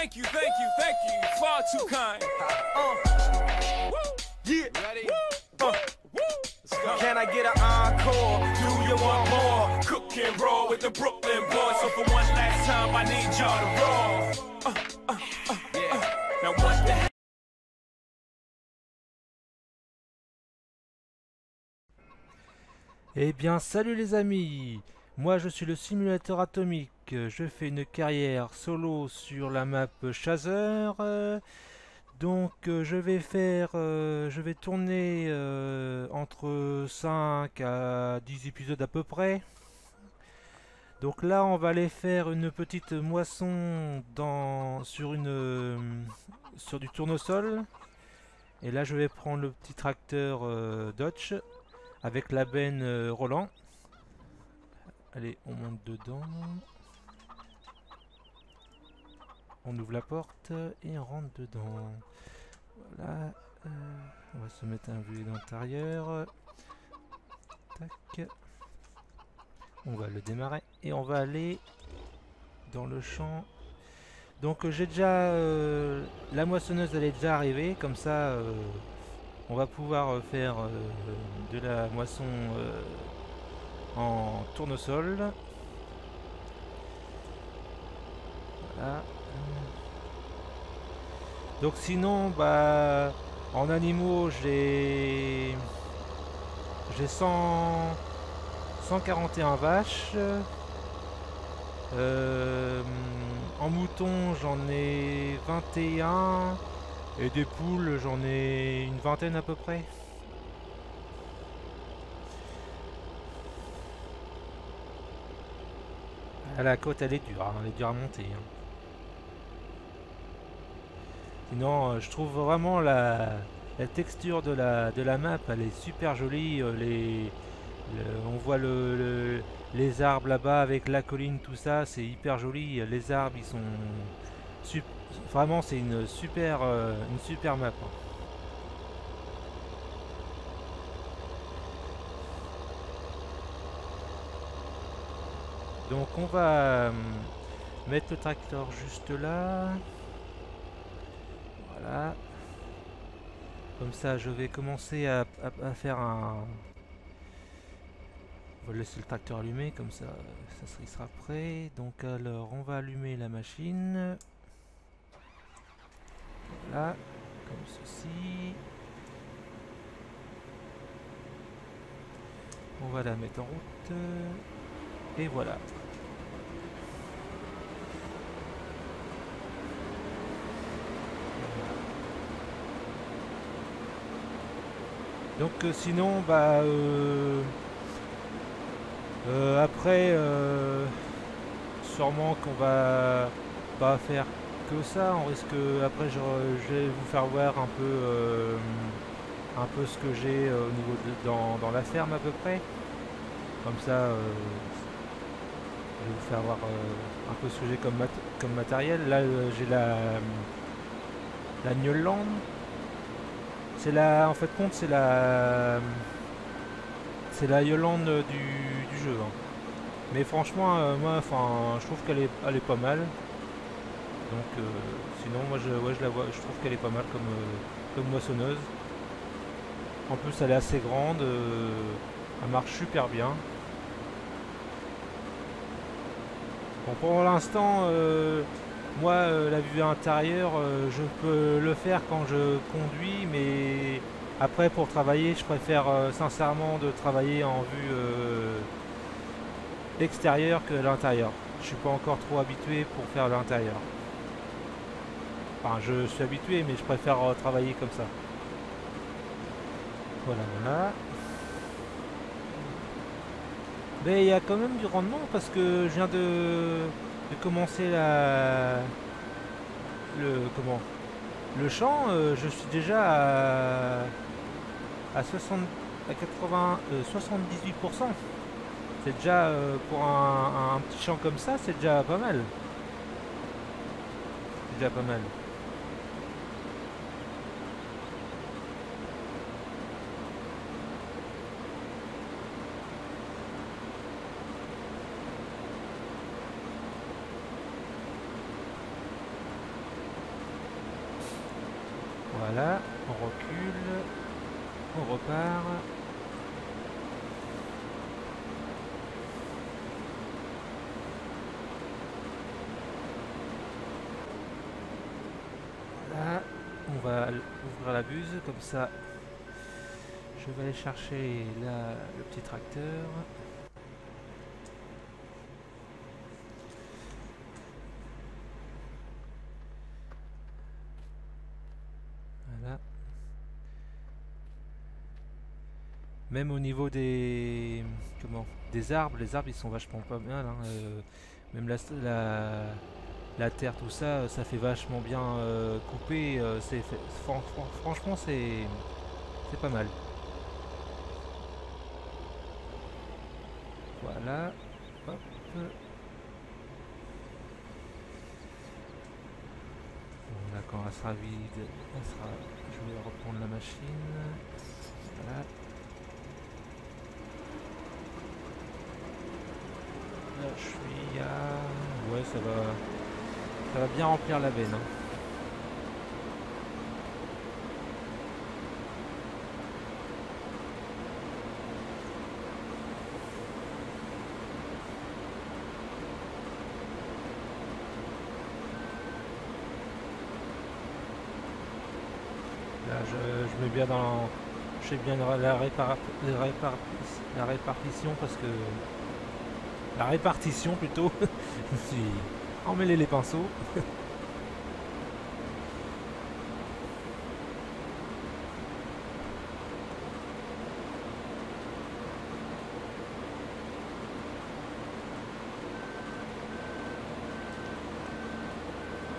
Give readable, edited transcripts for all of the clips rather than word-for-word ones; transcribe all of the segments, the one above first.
Thank you, far too kind. Yeah. Ready? Let's go. Can I get an encore? Do you want more? Cook and roll with the Brooklyn boys. So for one last time, I need y'all to roll. Now what the hell? Eh bien, salut les amis! Moi je suis le simulateur atomique. Je fais une carrière solo sur la map Chaser. Je vais tourner entre 5 à 10 épisodes à peu près. Donc là, on va aller faire une petite moisson sur du tournesol. Et là, je vais prendre le petit tracteur Dodge avec la benne Roland. Allez, on monte dedans. On ouvre la porte et on rentre dedans. Voilà. On va se mettre un vue d'intérieur. Tac. On va le démarrer et on va aller dans le champ. Donc j'ai déjà la moissonneuse, elle est déjà arrivée. Comme ça, on va pouvoir faire de la moisson en tournesol. Voilà. Donc sinon, bah, en animaux, j'ai 141 vaches. En moutons, j'en ai 21. Et des poules, j'en ai une vingtaine à peu près. Ah, la côte, elle est dure, hein, elle est dure à monter. Hein. Sinon, je trouve vraiment la texture de la map, elle est super jolie. On voit les arbres là-bas avec la colline, tout ça, c'est hyper joli. Les arbres, ils sont vraiment, c'est une super map. Hein. Donc on va mettre le tracteur juste là. Voilà. Comme ça, je vais commencer à faire un... On va laisser le tracteur allumé, comme ça, il sera prêt. Donc alors, on va allumer la machine. Voilà, comme ceci. On va la mettre en route. Et voilà. Donc sinon, bah... après, sûrement qu'on va pas faire que ça. On risque après, je vais vous faire voir un peu ce que j'ai au niveau dans la ferme à peu près. Comme ça, je vais vous faire voir un peu ce que j'ai comme matériel. Là, j'ai la Newland. C'est la, en fait, compte, c'est la Yolande du jeu. Hein. Mais franchement, moi, enfin, je trouve qu'elle est pas mal. Donc, sinon, moi, je la vois, je trouve qu'elle est pas mal comme moissonneuse. En plus, elle est assez grande. Elle marche super bien. Bon, pour l'instant, moi, la vue intérieure, je peux le faire quand je conduis, mais après, pour travailler, je préfère sincèrement de travailler en vue extérieure que l'intérieur. Je suis pas encore trop habitué pour faire l'intérieur. Enfin, je suis habitué, mais je préfère travailler comme ça. Voilà, voilà. Mais il y a quand même du rendement parce que je viens de commencer le champ. Je suis déjà à 78%. C'est déjà pour un petit champ comme ça, c'est déjà pas mal. C'est déjà pas mal. repart. Voilà, on va ouvrir la buse, comme ça je vais aller chercher le petit tracteur. Voilà. Même au niveau des arbres, les arbres ils sont vachement pas bien. Hein, même la terre, tout ça, ça fait vachement bien couper. Franchement, c'est pas mal. Voilà. Hop. Bon, là, quand elle sera vide, je vais reprendre la machine. Voilà. Là, je suis à... Ouais, ça va bien remplir la benne. Hein. Là, je mets bien dans... Je fais bien la répartition parce que... La répartition plutôt. Je me suis emmêlé les pinceaux.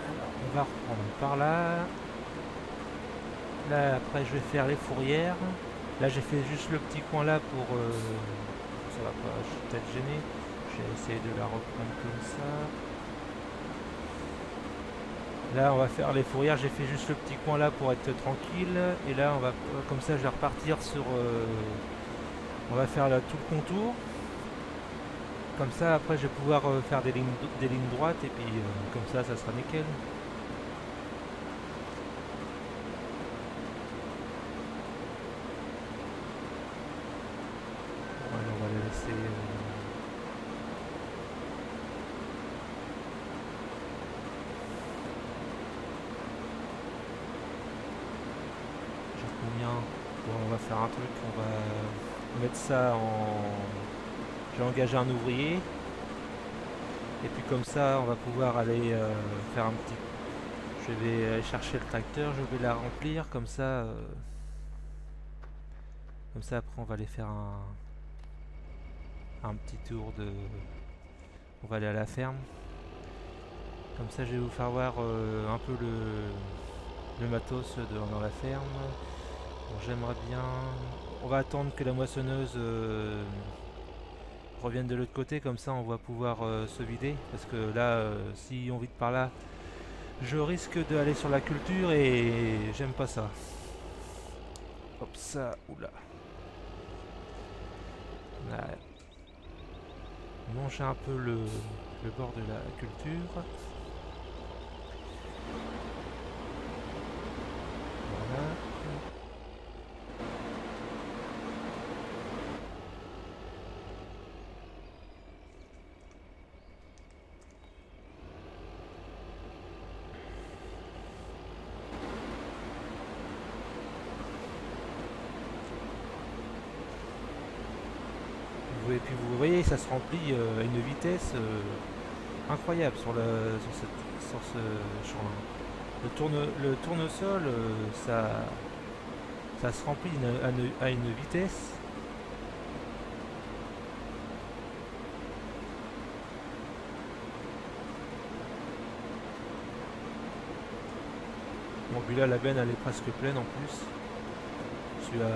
Alors, on va reprendre par là. Là après je vais faire les fourrières. Là j'ai fait juste le petit coin là pour... ça va pas, je suis peut-être gêné. Je vais essayer de la reprendre comme ça. Là on va faire les fourrières, j'ai fait juste le petit coin là pour être tranquille. Et là on va comme ça je vais repartir sur... on va faire là tout le contour. Comme ça après je vais pouvoir faire des lignes droites et puis comme ça sera nickel. On va les laisser... Bon, on va faire un truc, on va mettre ça en... J'ai engagé un ouvrier. Et puis comme ça, on va pouvoir aller faire un petit... Je vais aller chercher le tracteur, je vais la remplir, comme ça... Comme ça, après, on va aller faire un petit tour de... On va aller à la ferme. Comme ça, je vais vous faire voir un peu le matos dans la ferme. Bon, j'aimerais bien... On va attendre que la moissonneuse revienne de l'autre côté, comme ça on va pouvoir se vider. Parce que là, si on vide par là, je risque d'aller sur la culture et j'aime pas ça. Hop ça, oula. Là, manger un peu le bord de la culture. Voilà. Et puis vous voyez, ça se remplit à une vitesse incroyable sur ce champ. Le tournesol, ça se remplit à une vitesse. Bon, puis là, la benne, elle est presque pleine en plus. Je suis à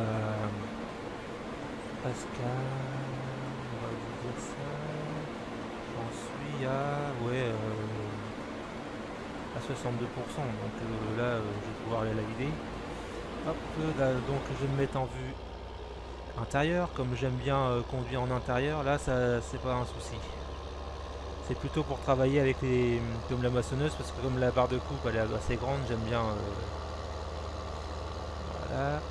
presque on va vous dire ça. J'en suis à... Ouais... à 62%, donc là je vais pouvoir aller la vider. Hop, là, donc je vais me mettre en vue intérieure, comme j'aime bien conduire en intérieur, là ça c'est pas un souci. C'est plutôt pour travailler avec comme la moissonneuse, parce que comme la barre de coupe elle est assez grande, j'aime bien voilà.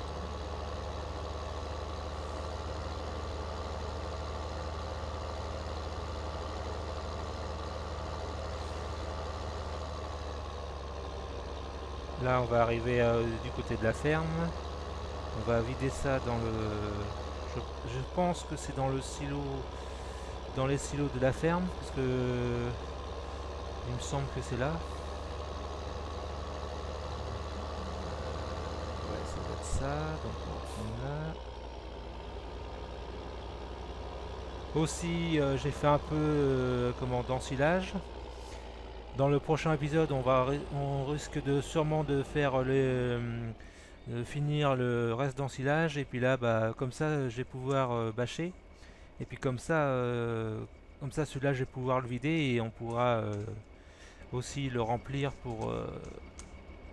Là on va arriver du côté de la ferme. On va vider ça dans le... Je pense que c'est dans le silo... Dans les silos de la ferme. Parce que... Il me semble que c'est là. Ouais, ça doit être ça. Donc on va prendre là. Aussi, j'ai fait un peu d'ensilage. Dans le prochain épisode, on risque sûrement de faire finir le reste d'ensilage. Et puis là, bah, comme ça, je vais pouvoir bâcher. Et puis comme ça, celui-là, je vais pouvoir le vider et on pourra aussi le remplir pour.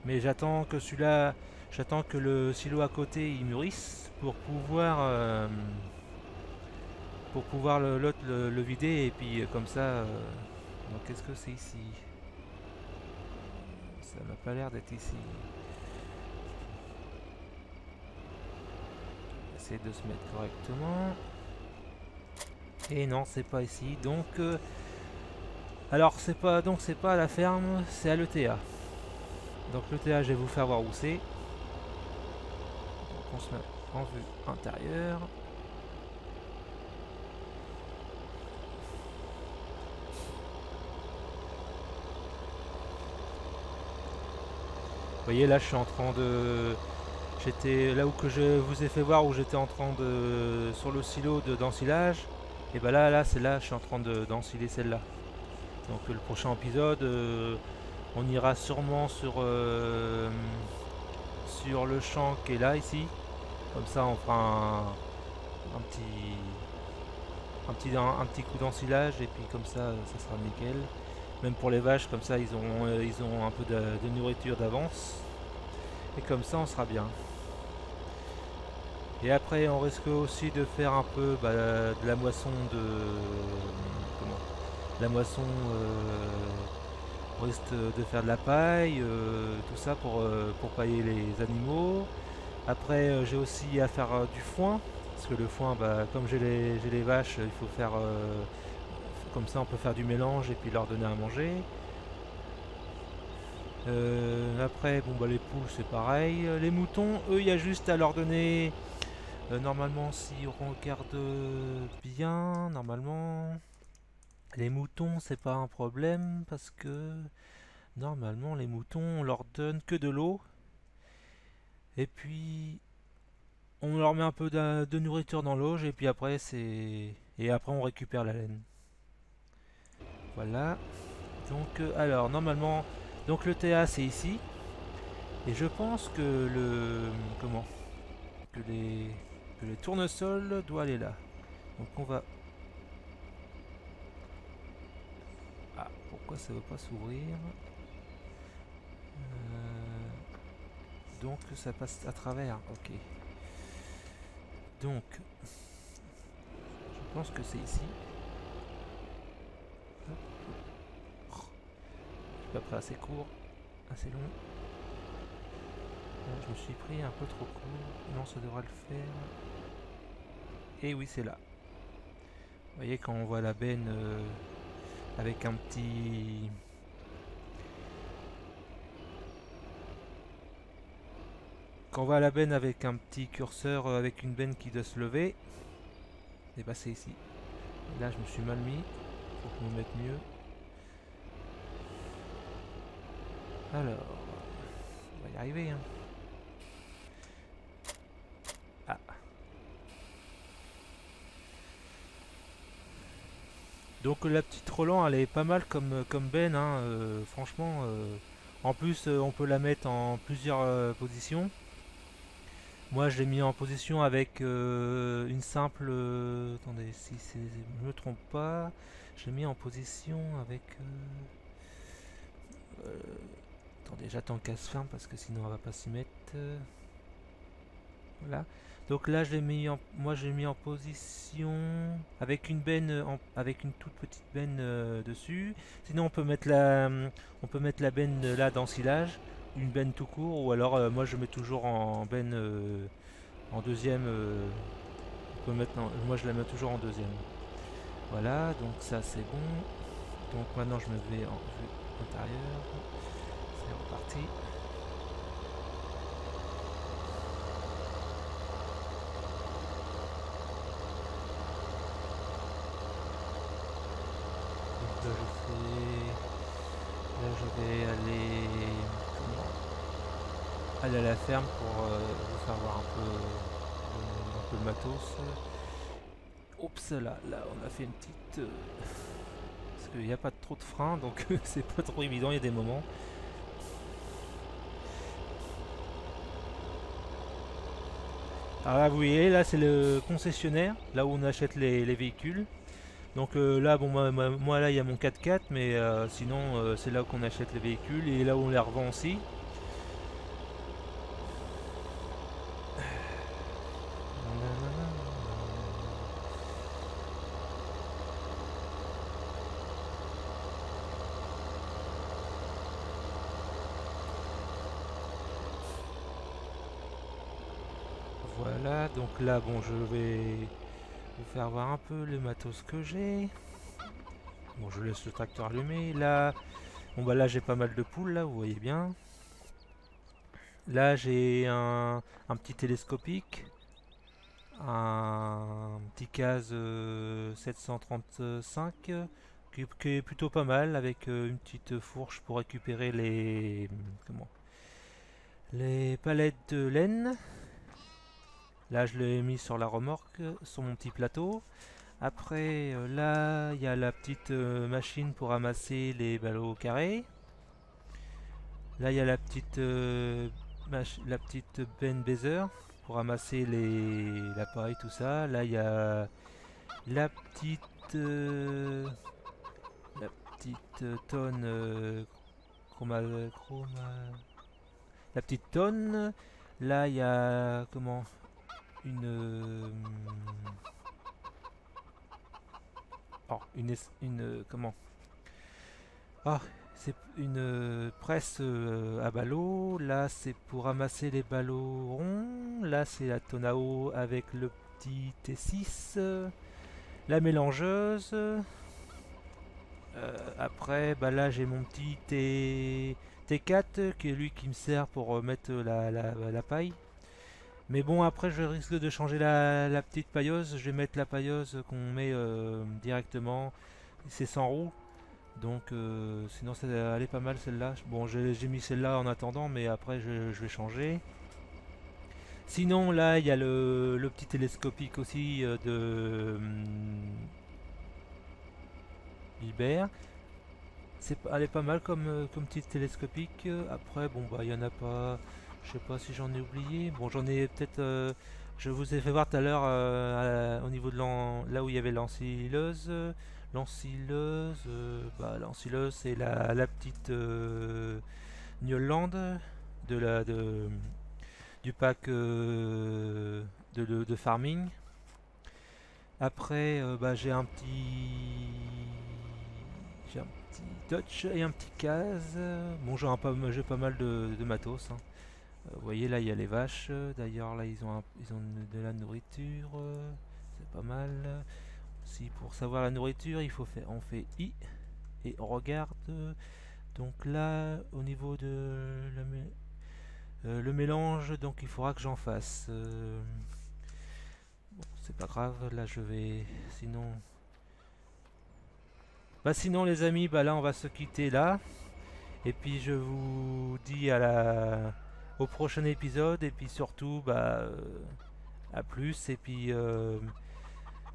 Mais j'attends que celui-là, j'attends que le silo à côté il mûrisse pour pouvoir le vider et puis comme ça. Donc qu'est-ce que c'est ici? Ça n'a pas l'air d'être ici. Essayer de se mettre correctement. Et non, c'est pas ici. Donc alors c'est pas à la ferme, c'est à l'ETA. Donc l'ETA, je vais vous faire voir où c'est. On se met en vue intérieure. Vous voyez là, je suis en train de... J'étais là où que je vous ai fait voir où j'étais en train de... Sur le silo d'ensilage. Et bah là, c'est là, je suis en train d'ensiler celle-là. Donc le prochain épisode, on ira sûrement sur le champ qui est là, ici. Comme ça, on fera un petit coup d'ensilage et puis comme ça, ça sera nickel. Même pour les vaches, comme ça, ils ont un peu de nourriture d'avance. Et comme ça, on sera bien. Et après, on risque aussi de faire un peu de la moisson la moisson, on risque de faire de la paille, tout ça pour pailler les animaux. Après, j'ai aussi à faire du foin. Parce que le foin, comme j'ai les vaches, il faut faire... comme ça, on peut faire du mélange et puis leur donner à manger. Après, les poules, c'est pareil. Les moutons, eux, il y a juste à leur donner... normalement, si on regarde bien, normalement... Les moutons, c'est pas un problème parce que... Normalement, les moutons, on leur donne que de l'eau. Et puis... On leur met un peu de nourriture dans l'auge et puis après on récupère la laine. Voilà. Donc alors normalement donc le TA c'est ici et je pense que les tournesols doivent aller là. Donc on va... Ah, pourquoi ça veut pas s'ouvrir? Donc ça passe à travers. Ok. Donc je pense que c'est ici. Pas près assez court, assez long. Je me suis pris un peu trop court. Non, ça devrait le faire. Et oui, c'est là. Vous voyez quand on voit la benne avec un petit... Quand on voit la benne avec un petit curseur, avec une benne qui doit se lever, et bah c'est ici. Et là, je me suis mal mis. Faut que je me mette mieux. Alors, on va y arriver. Hein. Ah. Donc la petite Roland, elle est pas mal comme benne. Hein, franchement, en plus, on peut la mettre en plusieurs positions. Moi, je l'ai mis en position avec une simple... attendez, si je ne me trompe pas, je l'ai mis en position avec... attendez, j'attends qu'elle se ferme parce que sinon elle va pas s'y mettre. Voilà. Donc là, je l'ai mis en position avec une benne, avec une toute petite benne dessus. Sinon, on peut mettre la benne là d'ensilage, une benne tout court, ou alors moi je mets toujours en benne en deuxième. Moi je la mets toujours en deuxième. Voilà, donc ça c'est bon. Donc maintenant je me vais en vue intérieure. C'est reparti. je fais... Là je vais aller à la ferme pour vous faire voir un peu le matos. Oups, là on a fait une petite... parce qu'il n'y a pas trop de frein, donc c'est pas trop évident, il y a des moments. Alors là vous voyez, là c'est le concessionnaire, là où on achète les véhicules. Donc là, bon, moi là il y a mon 4x4, mais sinon c'est là qu'on achète les véhicules et là où on les revend aussi. Voilà, donc là bon je vais vous faire voir un peu le matos que j'ai. Bon, je laisse le tracteur allumé. Là, bon bah là j'ai pas mal de poules là, vous voyez bien. Là j'ai un petit télescopique, un petit case 735 qui est plutôt pas mal avec une petite fourche pour récupérer les palettes de laine. Là je l'ai mis sur la remorque, sur mon petit plateau. Après, là, il y a la petite machine pour ramasser les ballots carrés. Là, il y a la petite Ben Baiser pour ramasser l'appareil, tout ça. Là, il y a la petite tonne la petite tonne. Là, il y a c'est une presse à ballots. Là, c'est pour ramasser les ballots ronds. Là, c'est la tonne à eau avec le petit T6. La mélangeuse. Après, bah là, j'ai mon petit T4 qui est lui qui me sert pour mettre la paille. Mais bon, après, je risque de changer la petite pailleuse. Je vais mettre la pailleuse qu'on met directement. C'est sans roue. Donc, sinon, elle est pas mal celle-là. Bon, j'ai mis celle-là en attendant, mais après, je vais changer. Sinon, là, il y a le petit télescopique aussi de Hilbert. Elle est pas mal comme petit télescopique. Après, bon, bah, il y en a pas. Je sais pas si j'en ai oublié. Bon, j'en ai peut-être. Je vous ai fait voir tout à l'heure au niveau de là où il y avait l'ensileuse. L'ensileuse, c'est la petite Newland du pack de farming. Après, bah, j'ai un petit touch et un petit case. Bon, j'ai pas mal de matos. Hein. Vous voyez là, il y a les vaches. D'ailleurs, là, ils ont de la nourriture. C'est pas mal. Si pour savoir la nourriture, on fait I et on regarde. Donc là, au niveau de le mélange, donc il faudra que j'en fasse. Bon, c'est pas grave. Là, je vais. Sinon, les amis, bah là, on va se quitter là. Et puis, je vous dis au prochain épisode. Et puis surtout, bah, à plus. Et puis,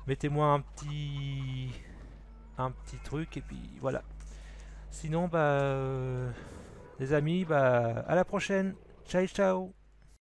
mettez-moi un petit truc. Et puis, voilà. Sinon, bah, les amis, bah, à la prochaine. Ciao, ciao.